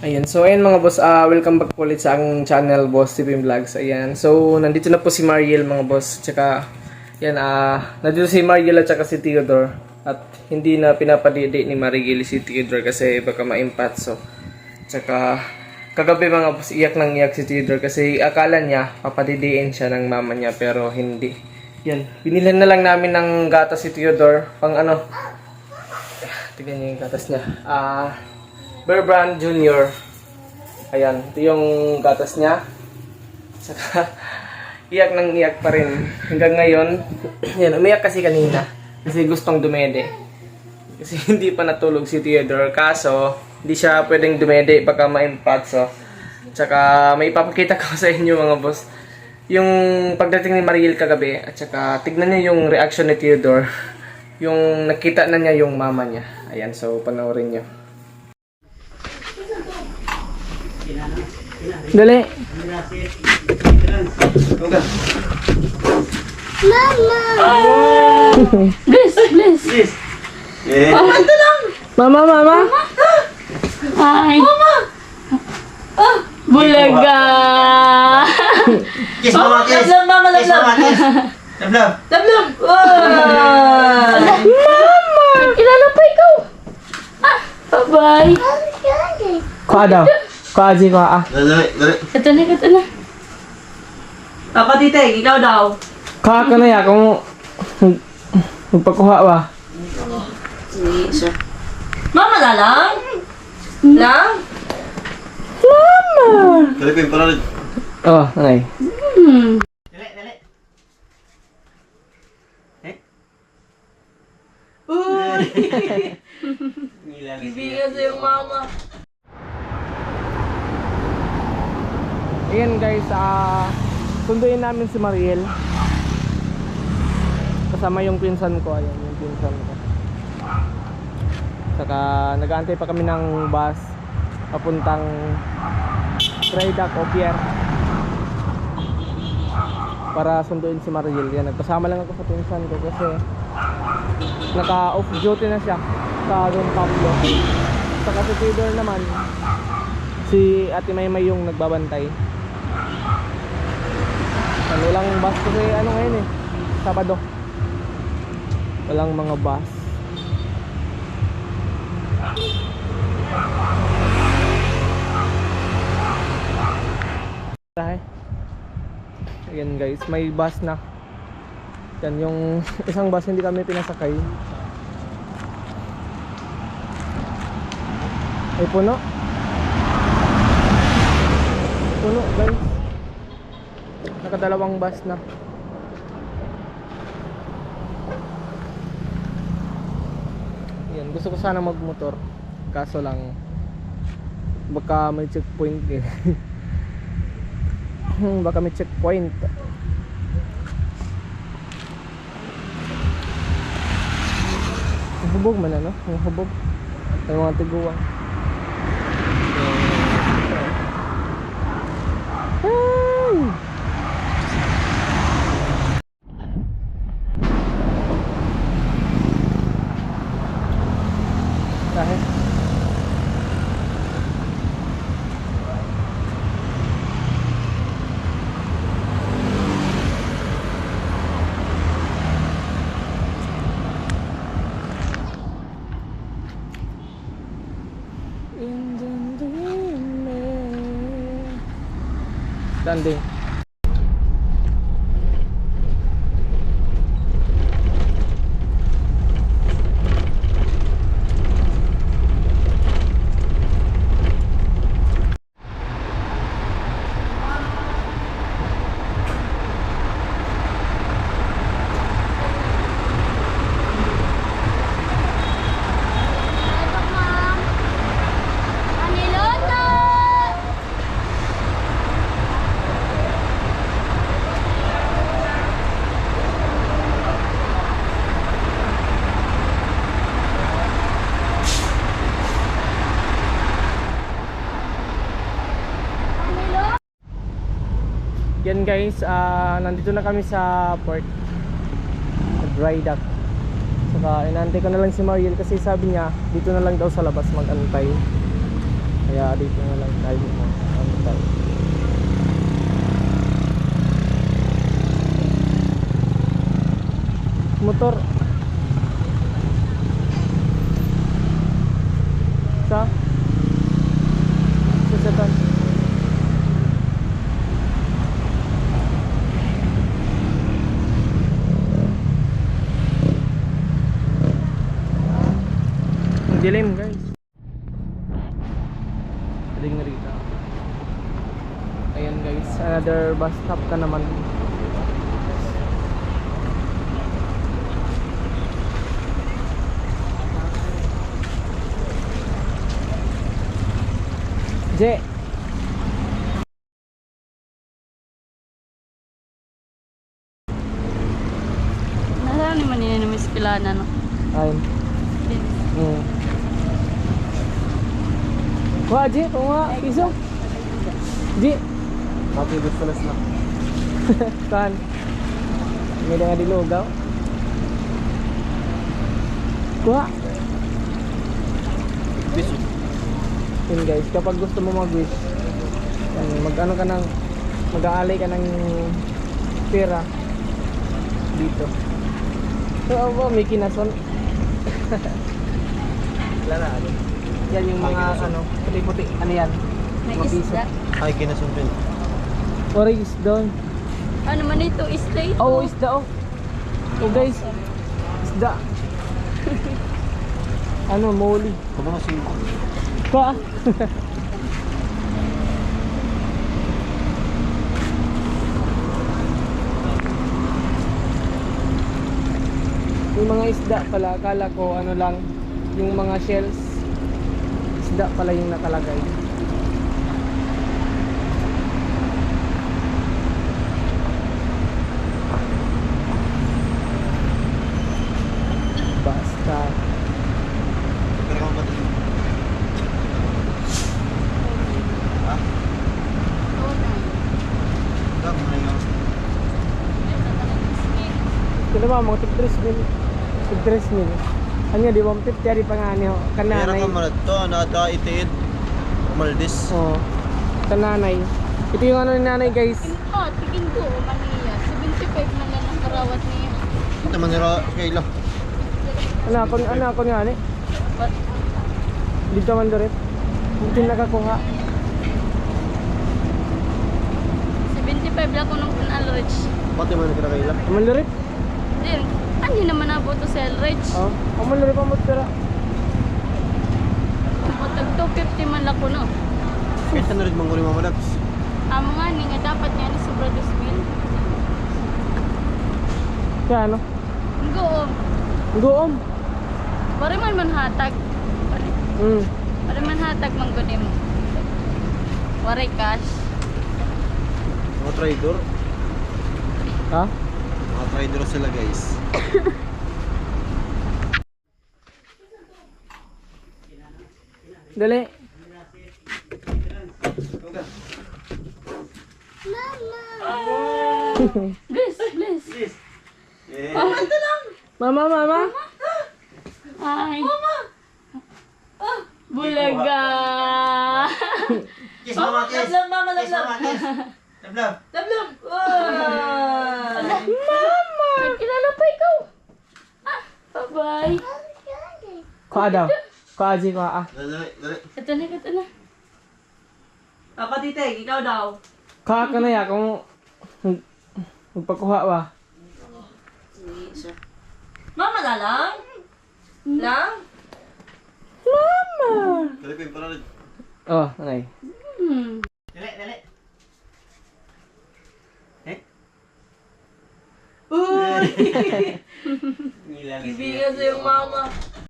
Ayan, so ayan mga boss, welcome back ulit sa aking channel, Boss TV Vlogs. Ayan, so nandito na po si Mariel mga boss, tsaka yan, nandito si Mariel at tsaka si Theodore. At hindi na pinapadidi ni Mariel si Theodore kasi baka maimpatso. Tsaka kagabi mga boss, iyak nang iyak si Theodore kasi akala niya papadidiin siya ng mama niya pero hindi. Yan, binilhan na lang namin ng gatas si Theodore, pang ano, tignan niyo yung gatas niya. Bear Brand Junior. Ayan, ito yung gatas niya. Saka, iyak nang iyak pa rin. Hanggang ngayon, yan, umiyak kasi kanina. Kasi gustong dumede. Kasi hindi pa natulog si Theodore. Kaso, hindi siya pwedeng dumede, baka ma-impatso. Tsaka, may ipapakita ko sa inyo mga boss. Yung pagdating ni Mariel kagabi, at saka, tignan niyo yung reaction ni Theodore. Yung nakita na niya yung mama niya. Ayan, so panoorin niyo. Dali. Mama! Bless! Mama, ito lang! Mama! Hi! Mama! Bulaga! Kiss mama, kiss! Lablab, mama, Kiss mama, kiss! Lablab! Lablab! Mama! Kilala pa ikaw! Bye-bye! Kuha daw. Kuha, G, kuha. Dali. Ito na. Papa Titeng, ikaw daw. Kuha ka na ya, kung magpakuha ba. Mama na lang? Lang? Dali ko yung parang. Oh, nanay. Dali. Uy! Ibigan sa yung mama. Ayan guys, sunduin namin si Mariel. Kasama yung pinsan ko, ayan yung pinsan ko. Saka nag-aantay pa kami ng bus papuntang Trydak o Pier para sunduin si Mariel. Yan, nagpasama lang ako sa pinsan ko kasi naka-off duty na siya sa Don Pablo. Saka si Theodore naman, si Ate Maymay yung nagbabantay. Walang bus kasi ano ngayon eh, Sabado. Walang mga bus. Ayan guys, may bus na. Yan yung isang bus hindi kami pinasakay. Ay puno guys. Nakadalawang bus na. Yan, gusto ko sana magmotor. Kaso lang baka may checkpoint eh. Baka may checkpoint. Hubog man ano? Yung hubog. Yung mga tiguan. Dahil standing. Yan guys, nandito na kami sa port, sa dry dock. Saka inaantay ko na lang si Mariel kasi sabi niya dito na lang daw sa labas mag-antay. Kaya dito na lang tayo mo. Ano tayo? Motor. Sa? Sasatan. Ang dilim guys. Galing na rito. Ayan guys, another bus stop ka naman. Je. Nasaan naman yun yung mispilana, no? Ayun. Wah, Je, kung nga, piso. Je. Mati gusto na sila. Saan? May nga dilugaw. Kuha. Biso. Yun guys, kapag gusto mo mag-wish, yan, mag-ano ka ng, mag-aalay ka ng pera dito. So, may kinason. Wala na, ano. Yan yung mga, ano, puti-puti, ano yan? May Mga piso. isda. Ay, kinasumpin. Oray isda. Ano man ito? Isda ito. Oh, isda, oh. Oh guys, isda. Ano, moli. Kamo na 5. Kuha. Yung mga isda pala, akala ko ano lang, yung mga shells, isda pala yung nakalagay. Basta. Pero kamo mati. Ha? Kamo na yun. Kaya ba, mga tig-3 mil. Tig-3 mil. Ano di 150 ari pa nga niyo. Pero Kananay. kamo na to, nata itiid. Maldis. Oo. Kananay. Ito yung ano ni nanay guys. Oh, tigin ko, Manila. 75 man lang ang karawat niya. Ito man nila kaila. Ano ako nga ni. But, Dito man dorit. Hindi nakakuha. 75 lang ko nung Alrich. Pati man nila kaila. Aman dorit. Then, ano naman na to sa Alrich? Oh, aman dorit pa mo tira. Matag 250 man lang ko, no? Kaya na rin manguli mamalags. Amo nga, ni nga dapat nga ni sobra dusbil. Kaya ano? Go, Goom. pare man hatag. Pare man hatag manggunim. Waray cash. Mga trader. Ha? Mga trader sila guys. Dali. Bless, bless. Mama. Ay. Bulaga. Kiss mama, kiss. Lablab, mama, Kiss lablab. mama, kiss. Lablab. Lablab. Mama! Kilala pa ikaw. Ah, bye-bye. Kuha daw. Kuha Ji, kuha ah. Dali. Ito na. Papa Titig, ikaw daw. Kuha ka na ya kung magpakuha ba. Mama na lang? Lang? Mama. Dali ko yung parang. Oh, okay. Dali. Uy! Nila Ibigan sa yung mama.